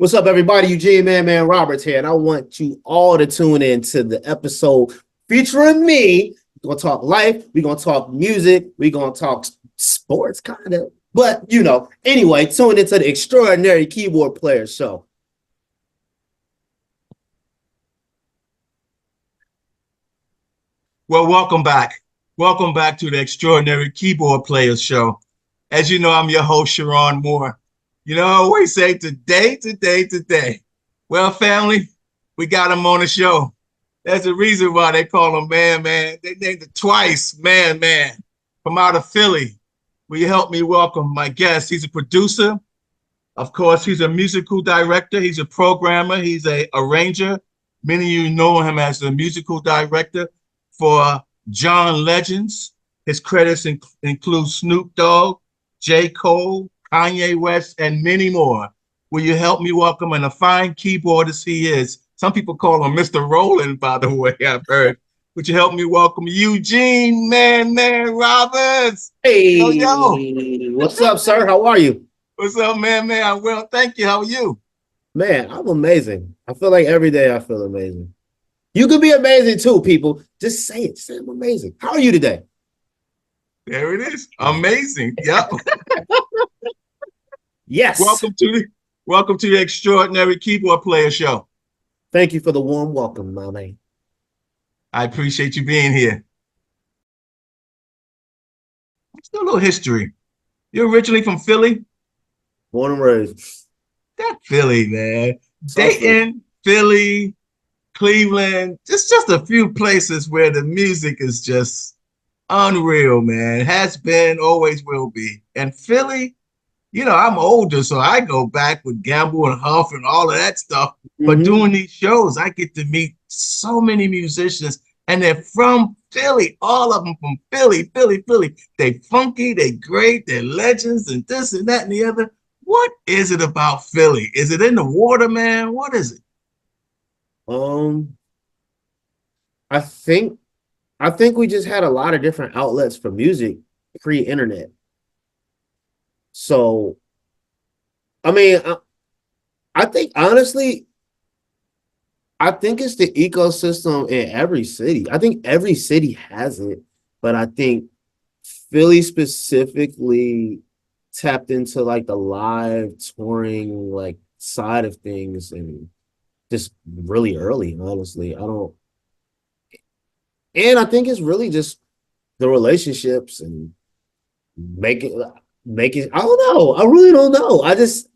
What's up, everybody? Eugene Man Roberts here, and I want you all to tune in to the episode featuring me. We're gonna talk life, we're gonna talk music, we're gonna talk sports, kind of. But anyway, tune into the Extraordinary Keyboard Player Show. Well, welcome back. Welcome back to the Extraordinary Keyboard Players Show. As you know, I'm your host, Sharon Moore. I always say today. Well, family, we got him on the show. There's a reason why they call him Man. They named it twice, Man. From out of Philly. Will you help me welcome my guest? He's a producer. Of course, he's a musical director. He's a programmer. He's an arranger. Many of you know him as the musical director for John Legends. His credits include Snoop Dogg, J. Cole, Kanye West, and many more. Will you help me welcome, and a fine keyboardist he is. Some people call him Mr. Roland, by the way, I've heard. Would you help me welcome Eugene Man Roberts? Hey, yo. What's up, sir? How are you? What's up, man? I'm well, thank you. How are you? Man, I'm amazing. I feel like every day I feel amazing. You could be amazing too, people. Just say it. Say I'm amazing. How are you today? There it is. Amazing. Yep. Yes. Welcome to the Extraordinary Keyboard Player Show. Thank you for the warm welcome, my man. I appreciate you being here. Let's do a little history. You're originally from Philly? Born and raised. That Philly, man. Dayton, Philly, Cleveland, just a few places where the music is just unreal, man. Has been, always will be. And Philly, I'm older, so I go back with Gamble and Huff and all of that stuff. Mm-hmm. But doing these shows, I get to meet so many musicians, and they're from Philly, all of them from Philly. They funky, they great, they're legends, and this and that and the other. What is it about Philly? Is it in the water, man? What is it? I think we just had a lot of different outlets for music pre-internet. So, I mean, I think honestly, I think it's the ecosystem in every city. I think every city has it, but I think Philly specifically tapped into like the live touring like side of things and just really early, honestly. And I think it's really just the relationships and making, I don't know. I really don't know. I don't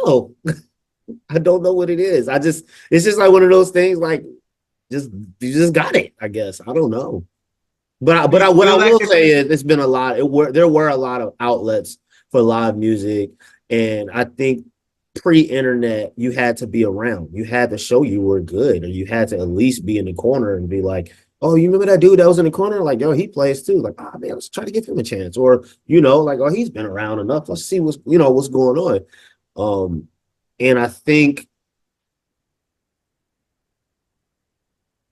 know. I don't know what it is. It's just like one of those things, like you just got it, I guess. I don't know. But what I will say is it's been a lot. There were a lot of outlets for live music. And I think pre-internet, you had to be around. You had to show you were good, or you had to at least be in the corner and be like, oh, you remember that dude that was in the corner? Like, yo, he plays too. Like, oh man, let's try to give him a chance. Or, like, oh, he's been around enough. Let's see what's going on. And I think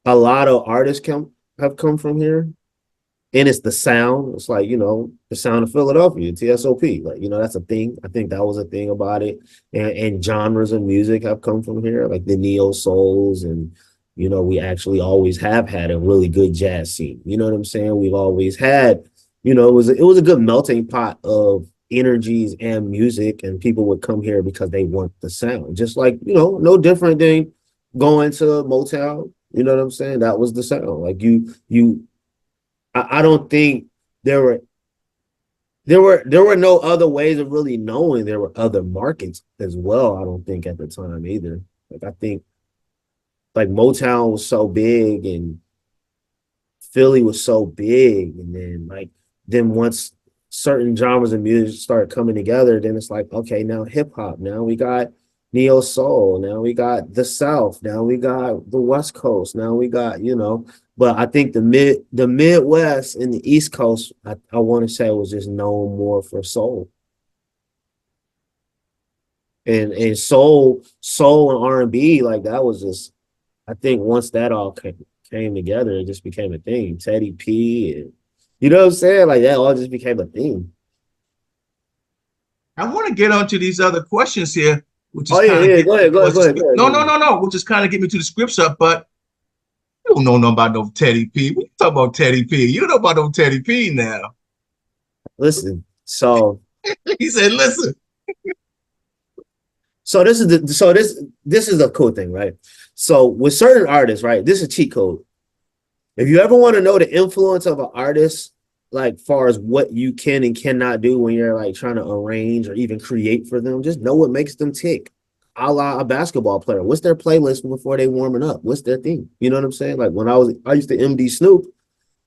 a lot of artists have come from here. And it's the sound. It's like, the sound of Philadelphia, TSOP. Like, that's a thing. I think that was a thing about it. And genres of music have come from here, like the neo souls. And, we actually always have had a really good jazz scene. You know what I'm saying? We've always had, it was a good melting pot of energies and music. And people would come here because they want the sound. Just like, no different than going to Motown. You know what I'm saying? That was the sound. Like I don't think there were no other ways of really knowing there were other markets as well. I don't think at the time either. Like I think like Motown was so big and Philly was so big, and then once certain genres of music started coming together, then it's like, okay, now hip hop, now we got neo soul, now we got the South, now we got the West Coast, now we got, but I think the Midwest and the East Coast, I want to say was just known more for soul. And soul and R&B, like that was just, I think once that all came together, it just became a thing. Teddy P, and you know what I'm saying? Like that all just became a thing. I want to get onto these other questions here. which is Oh yeah, kind of yeah. getting Go me ahead, go ahead, towards go the ahead, go script. ahead, No, go no, ahead. no, no, which is kind of getting me to the scripture, but you don't know nothing about no Teddy P. What you talk about Teddy P? You don't know about no Teddy P now. Listen, so He said, listen. so this is a cool thing, right? So with certain artists, right? This is a cheat code. If you ever want to know the influence of an artist, like far as what you can and cannot do when you're like trying to arrange or even create for them, just know what makes them tick. A la a basketball player. What's their playlist before they warming up? What's their thing? You know what I'm saying? Like when I used to MD Snoop,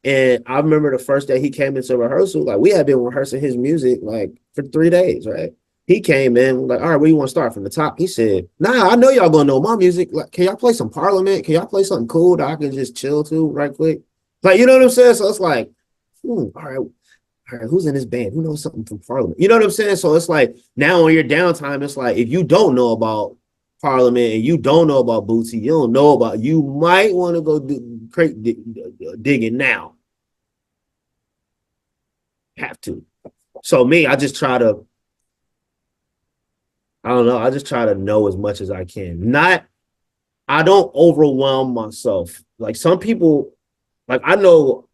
and I remember the first day he came into rehearsal, like we had been rehearsing his music like for 3 days, right? He came in like, all right, where you want to start from the top? He said, nah, I know y'all gonna know my music. Like, can y'all play some Parliament? Can y'all play something cool that I can just chill to right quick? Like, you know what I'm saying? So it's like, all right, who's in this band? Who knows something from Parliament? You know what I'm saying? So it's like now on your downtime, it's like if you don't know about Parliament and you don't know about Bootsy, you don't know about, you might want to go digging now. Have to. So me, I just try to, I don't know, I just try to know as much as I can. Not, I don't overwhelm myself. Like some people, like I know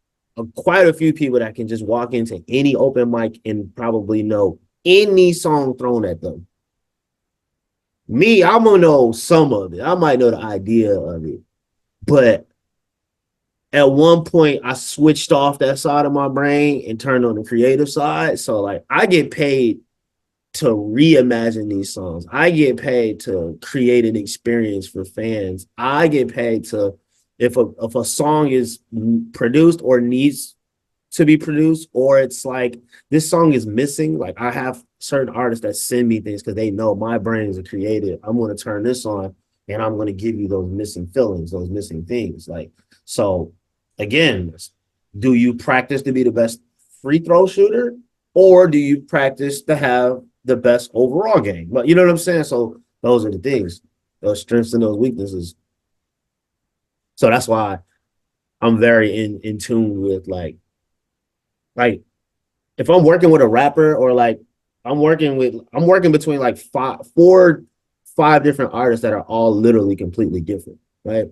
quite a few people that can just walk into any open mic and probably know any song thrown at them. Me, I'm gonna know some of it. I might know the idea of it, but at one point I switched off that side of my brain and turned on the creative side. So like I get paid to reimagine these songs. I get paid to create an experience for fans. I get paid to if a song is produced or needs to be produced, or it's like this song is missing. Like I have certain artists that send me things because they know my brain is a creative. I'm going to turn this on and I'm going to give you those missing feelings, those missing things. Like, so again, do you practice to be the best free throw shooter, or do you practice to have the best overall game? But you know what I'm saying? So those are the things, those strengths and those weaknesses. So that's why I'm very in tune with like if I'm working with a rapper or like I'm working between like five different artists that are all literally completely different, right?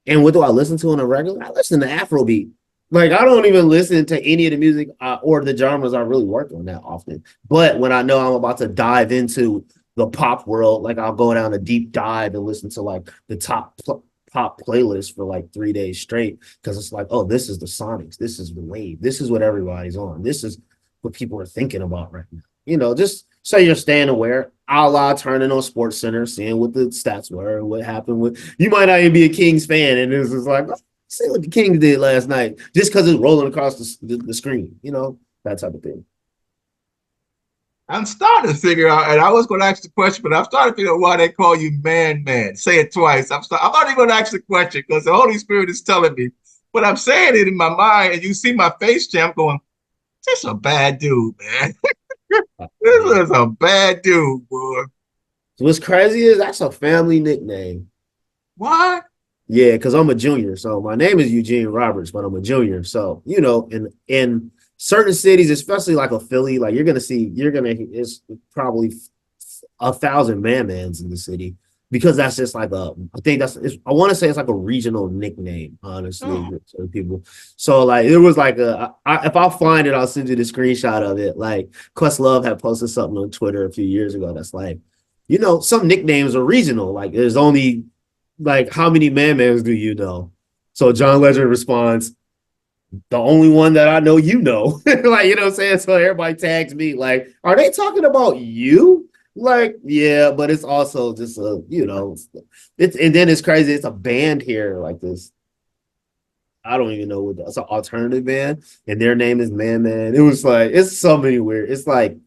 And what do I listen to on a regular? I listen to Afrobeat. Like I don't even listen to any of the music or the genres I really work on that often. But when I know I'm about to dive into the pop world, like I'll go down a deep dive and listen to like the pop playlist for like 3 days straight because it's like, oh, this is the Sonics, this is the wave, this is what everybody's on, this is what people are thinking about right now. You know, just so you're staying aware, a la turning on Sports Center, seeing what the stats were and what happened with. You might not even be a Kings fan, and it's just like, oh, see what the Kings did last night, just because it's rolling across the screen. You know, that type of thing. I'm starting to figure out, and I was going to ask the question, but I'm starting to figure out why they call you man, man. Say it twice. I'm not even going to ask the question because the Holy Spirit is telling me, but I'm saying it in my mind, and you see my face, Jam, going, this is a bad dude, man. This Man. is a bad dude, boy. So what's crazy is that's a family nickname. What? Yeah, because I'm a junior. So my name is Eugene Roberts, but I'm a junior. So, you know, in certain cities, especially like a Philly, like it's probably 1,000 man-mans in the city because that's just like I want to say it's like a regional nickname, honestly, Oh, with certain people. So like it was like if I find it, I'll send you the screenshot of it. Like Questlove had posted something on Twitter a few years ago that's like, you know, some nicknames are regional. Like there's only like how many man-mans do you know? So John Legend responds, the only one that I know you know. Like, you know what I'm saying? So everybody tags me, like, are they talking about you? Like, yeah, but it's also just a, you know, it's and then it's crazy. It's a band here, like this. I don't even know what it's an alternative band, and their name is Man Man. It was like it's so many weird. It's like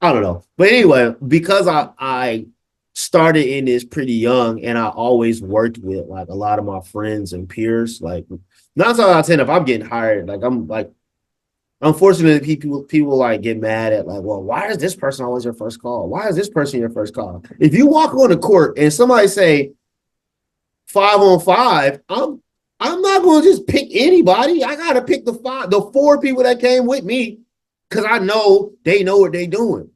I don't know. But anyway, because I started in this pretty young and I always worked with like a lot of my friends and peers, like 9 times out of 10, if I'm getting hired, like I'm like unfortunately people like get mad at like, well, why is this person always your first call? Why is this person your first call? If you walk on the court and somebody say 5-on-5, I'm not gonna just pick anybody. I gotta pick the four people that came with me because I know they know what they're doing.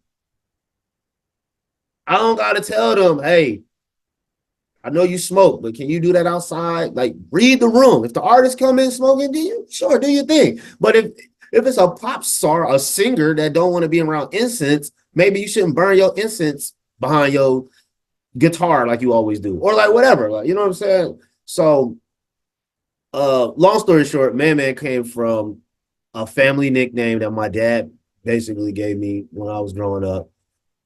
I don't gotta tell them, hey, I know you smoke, but can you do that outside? Like, read the room. If the artist come in smoking, do you sure do your thing. But if it's a pop star, a singer that don't want to be around incense, maybe you shouldn't burn your incense behind your guitar like you always do, or like whatever. Like, you know what I'm saying? So, long story short, Man came from a family nickname that my dad basically gave me when I was growing up.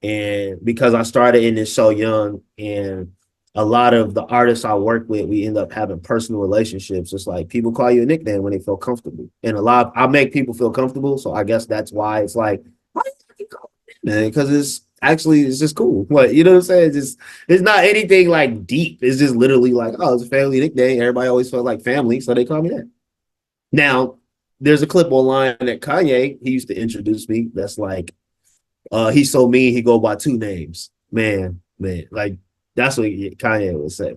And because I started in this so young, and a lot of the artists I work with, we end up having personal relationships. It's like people call you a nickname when they feel comfortable. And I make people feel comfortable. So I guess that's why it's like, why you call me, man? Because it's just cool. What, you know what I'm saying? It's not anything like deep. It's just literally like, oh, it's a family nickname. Everybody always felt like family, so they call me that. Now, there's a clip online that Kanye, he used to introduce me. That's like, he's so mean, he go by two names. Man. Like, that's what Kanye would say.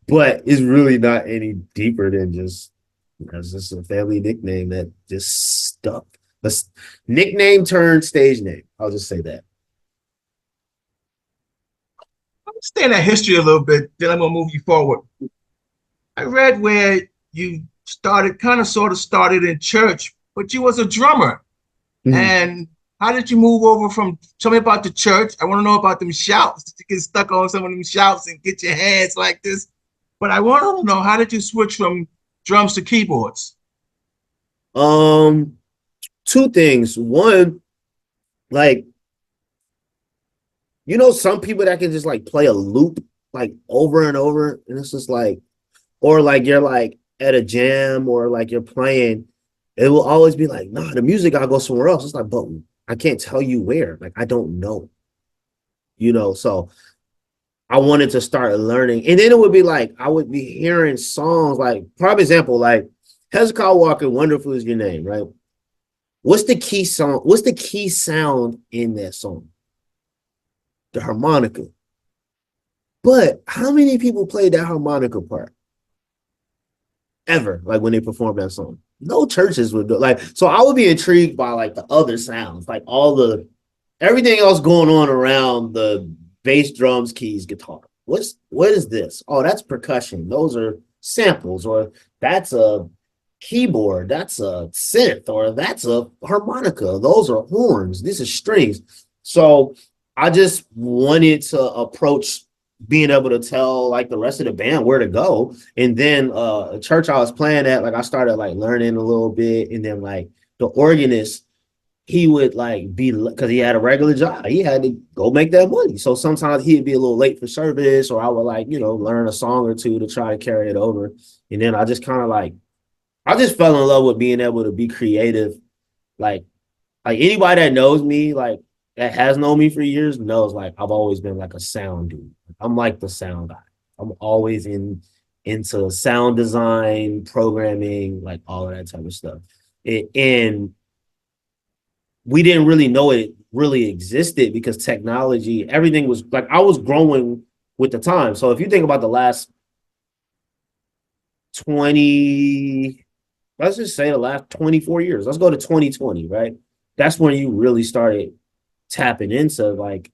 But it's really not any deeper than just, that's just a family nickname that just stuck. A nickname turned stage name. I'll just say that. Understand that history a little bit, then I'm gonna move you forward. I read where you started, kind of sort of started in church, but you was a drummer. Mhm. And how did you move over from, tell me about the church. I want to know about them shouts. Did you get stuck on some of them shouts and get your hands like this? But I want to know, how did you switch from drums to keyboards? Um, Two things. One, like, some people that can just like play a loop like over and over, and it's just like, or like you're like at a jam or like you're playing, it will always be like, nah, the music I'll go somewhere else. It's like, but I can't tell you where. Like, I don't know. So I wanted to start learning. And then it would be like, I would be hearing songs like, prime example, like Hezekiah Walker, Wonderful is Your Name, right? What's the key song? What's the key sound in that song? The harmonica. But how many people played that harmonica part ever? Like when they performed that song, no churches would do like. So I would be intrigued by like the other sounds, like all the everything else going on around the bass, drums, keys, guitar. What is this? Oh, that's percussion. Those are samples, or that's a keyboard, that's a synth, or that's a harmonica. Those are horns. These are strings. So I just wanted to approach being able to tell like the rest of the band where to go. And then a church I was playing at, like I started like learning a little bit. And then like the organist, he would like be, because he had a regular job, he had to go make that money. So sometimes he'd be a little late for service, or I would like, learn a song or two to try to carry it over. And then I just kind of like, I just fell in love with being able to be creative. Like, like anybody that knows me, like that has known me for years, knows like I've always been like a sound dude. I'm like the sound guy. I'm always into sound design, programming, like all of that type of stuff. And we didn't really know it really existed because technology, everything was like I was growing with the time. So if you think about the last 20, let's just say the last 24 years, let's go to 2020, right? That's when you really started tapping into like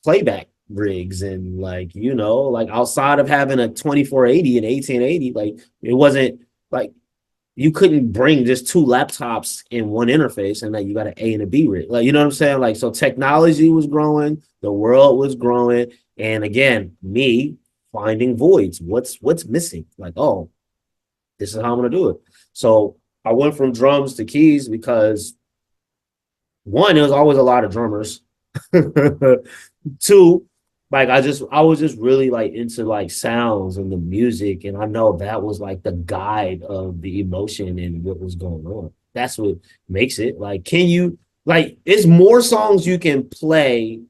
playback rigs and like, like outside of having a 2480 and 1880, like it wasn't like you couldn't bring just two laptops in one interface and like you got an A and a B rig. Like, you know what I'm saying? Like, so technology was growing, the world was growing. And again, me finding voids. What's missing? Like, oh, this is how I'm gonna do it. So I went from drums to keys because one, there was always a lot of drummers. Two, like I was just really like into like sounds and the music, and I know that was like the guide of the emotion and what was going on. That's what makes it. Like, can you like it's more songs you can play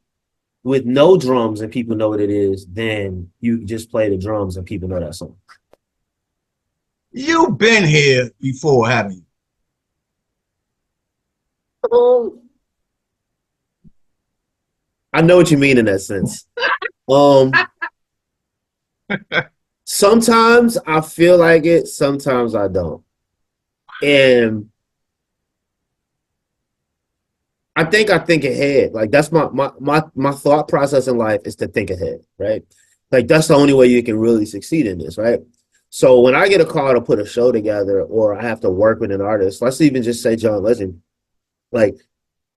with no drums and people know what it is than you just play the drums and people know that song. You've been here before, haven't you? Um, I know what you mean in that sense. Um, Sometimes I feel like it, sometimes I don't. And I think ahead. Like that's my thought process in life is to think ahead, right? Like that's the only way you can really succeed in this, right? So when I get a call to put a show together or I have to work with an artist, let's even just say John Legend, like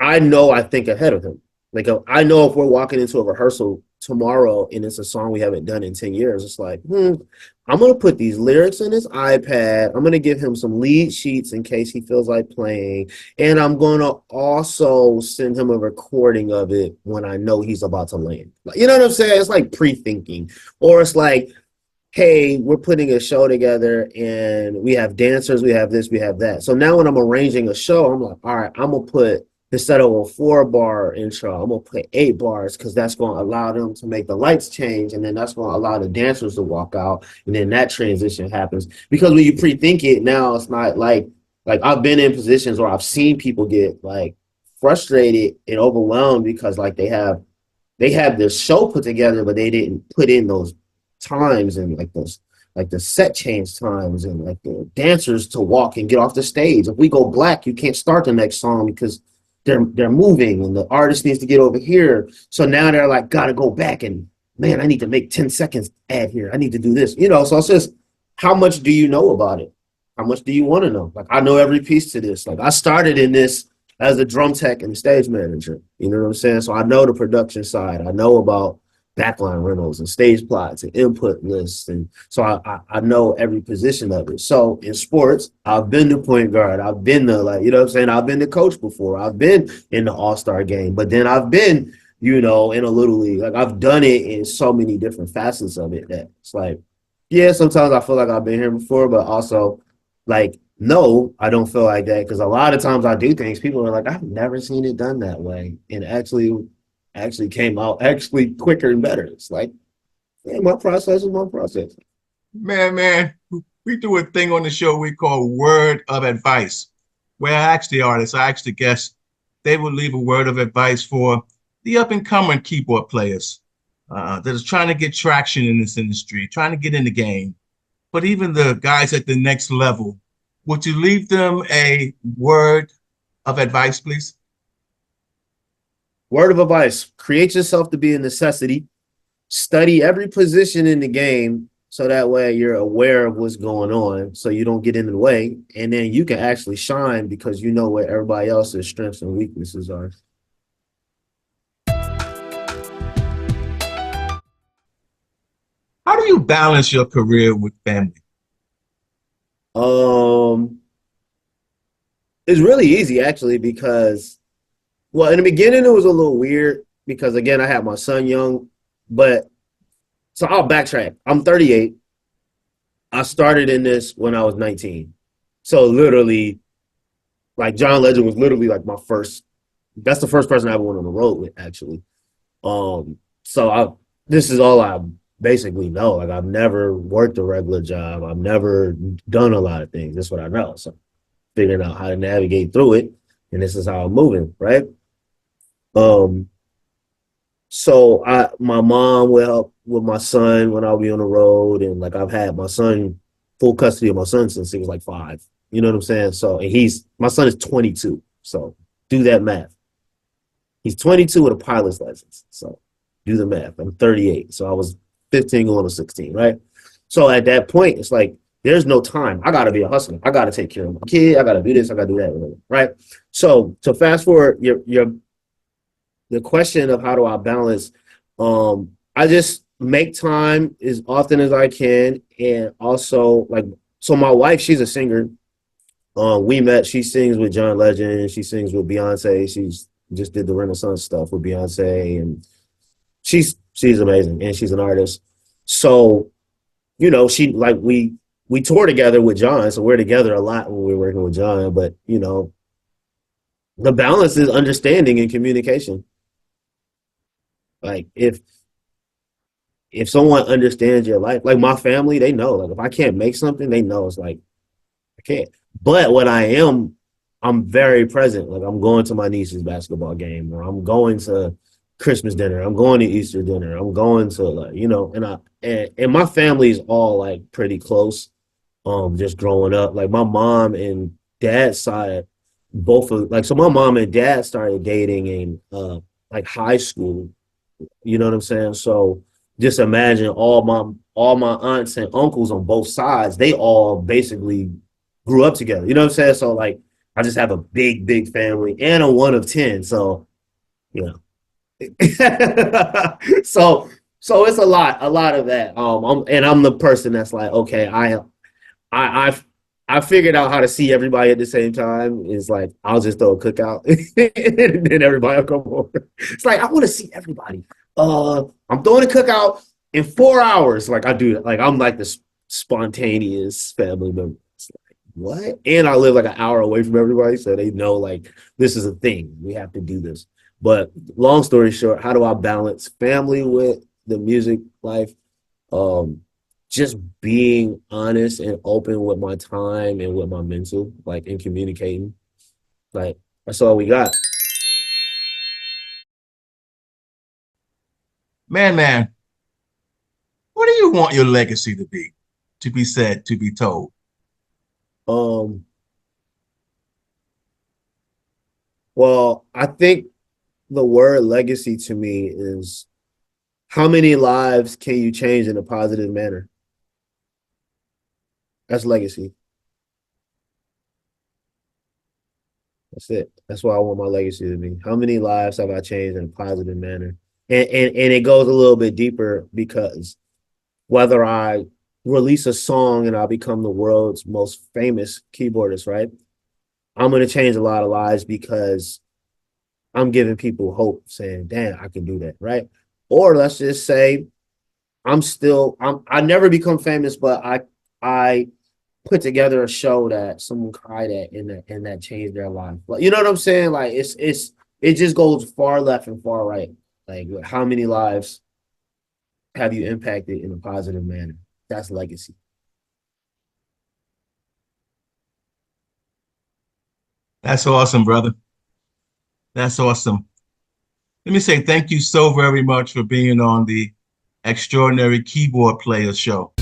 I know I think ahead of him. Like I know if we're walking into a rehearsal tomorrow and it's a song we haven't done in 10 years, it's like, I'm gonna put these lyrics in his iPad. I'm gonna give him some lead sheets in case he feels like playing. And I'm gonna also send him a recording of it when I know he's about to land. Like, you know what I'm saying? It's like pre-thinking. Or it's like, hey, we're putting a show together and we have dancers, we have this, we have that. So now when I'm arranging a show, I'm like, all right, I'm gonna put instead of a 4 bar intro, I'm gonna put 8 bars because that's gonna allow them to make the lights change, and then that's gonna allow the dancers to walk out, and then that transition happens. Because when you pre-think it, now it's not like I've been in positions where I've seen people get like frustrated and overwhelmed because like they have their show put together, but they didn't put in those times and like those like the set change times and like the dancers to walk and get off the stage. If we go black, you can't start the next song because they're moving and the artist needs to get over here. So now they're like, gotta go back and man, I need to make 10 seconds ad here. I need to do this. So it's just how much do you know about it? How much do you want to know? Like I know every piece to this. Like I started in this as a drum tech and stage manager. You know what I'm saying? So I know the production side. I know about backline rentals and stage plots and input lists. And so I know every position of it. So in sports, I've been the point guard. I've been the like, you know what I'm saying? I've been the coach before. I've been in the all-star game, but then I've been, in a little league. Like I've done it in so many different facets of it that it's like, yeah, sometimes I feel like I've been here before, but also like, no, I don't feel like that because a lot of times I do things, people are like, I've never seen it done that way. And actually came out actually quicker and better. It's like, yeah, my process is my process. Man, we do a thing on the show we call word of advice, where I ask the artists, I ask the guests, they will leave a word of advice for the up and coming keyboard players that is trying to get traction in this industry, trying to get in the game. But even the guys at the next level, would you leave them a word of advice, please? Word of advice: create yourself to be a necessity. Study every position in the game so that way you're aware of what's going on so you don't get in the way. And then you can actually shine because you know where everybody else's strengths and weaknesses are. How do you balance your career with family? Um, it's really easy actually because well, in the beginning, it was a little weird because again, I had my son young, but so I'll backtrack. I'm 38. I started in this when I was 19. So literally, like John Legend was literally like my first. That's the first person I ever went on the road with, actually. So this is all I basically know. Like I've never worked a regular job. I've never done a lot of things. That's what I know. So figuring out how to navigate through it, and this is how I'm moving, right? Um, So my mom will help with my son when I'll be on the road, and like I've had my son full custody of my son since he was like 5. You know what I'm saying? So and my son is 22. So do that math. He's 22 with a pilot's license. So do the math. I'm 38. So I was 15 going to 16, right? So at that point, it's like there's no time. I gotta be a hustler. I gotta take care of my kid. I gotta do this. I gotta do that. Right. So to fast forward your the question of how do I balance, I just make time as often as I can, and also like so my wife, she's a singer. We met. She sings with John Legend. She sings with Beyonce. She's just did the Renaissance stuff with Beyonce, and she's amazing, and she's an artist. So she like we tour together with John, so we're together a lot when we're working with John. But the balance is understanding and communication. Like if someone understands your life, like my family, they know. Like if I can't make something, they know it's like I can't. But what I am, I'm very present. Like I'm going to my niece's basketball game, or I'm going to Christmas dinner. I'm going to Easter dinner. I'm going to like and my family is all like pretty close. Just growing up, like my mom and dad's side. both of like so my mom and dad started dating in like high school. You know what I'm saying? So just imagine all my aunts and uncles on both sides, they all basically grew up together. You know what I'm saying? So like I just have a big family and a one of 10. So, you know. so so it's a lot of that. I'm the person that's like, okay, I've I figured out how to see everybody at the same time. Is like I'll just throw a cookout and then everybody will come over. It's like I want to see everybody. I'm throwing a cookout in 4 hours. Like I do, like I'm like this spontaneous family member. It's like, what? And I live like an hour away from everybody, so they know like this is a thing. We have to do this. But long story short, how do I balance family with the music life? Um, just being honest and open with my time and with my mental, like in communicating. Like that's all we got. Man, what do you want your legacy to be? To be said, to be told. Um, well, I think the word legacy to me is how many lives can you change in a positive manner? That's legacy. That's it. That's what I want my legacy to be. How many lives have I changed in a positive manner? And it goes a little bit deeper because whether I release a song and I become the world's most famous keyboardist, right? I'm going to change a lot of lives because I'm giving people hope, saying, "Damn, I can do that," right? Or let's just say I never become famous, but I put together a show that someone cried at and that changed their life. Like, you know what I'm saying? Like it just goes far left and far right. Like how many lives have you impacted in a positive manner? That's legacy. That's awesome, brother. That's awesome. Let me say thank you so very much for being on the Extraordinary Keyboard Player Show.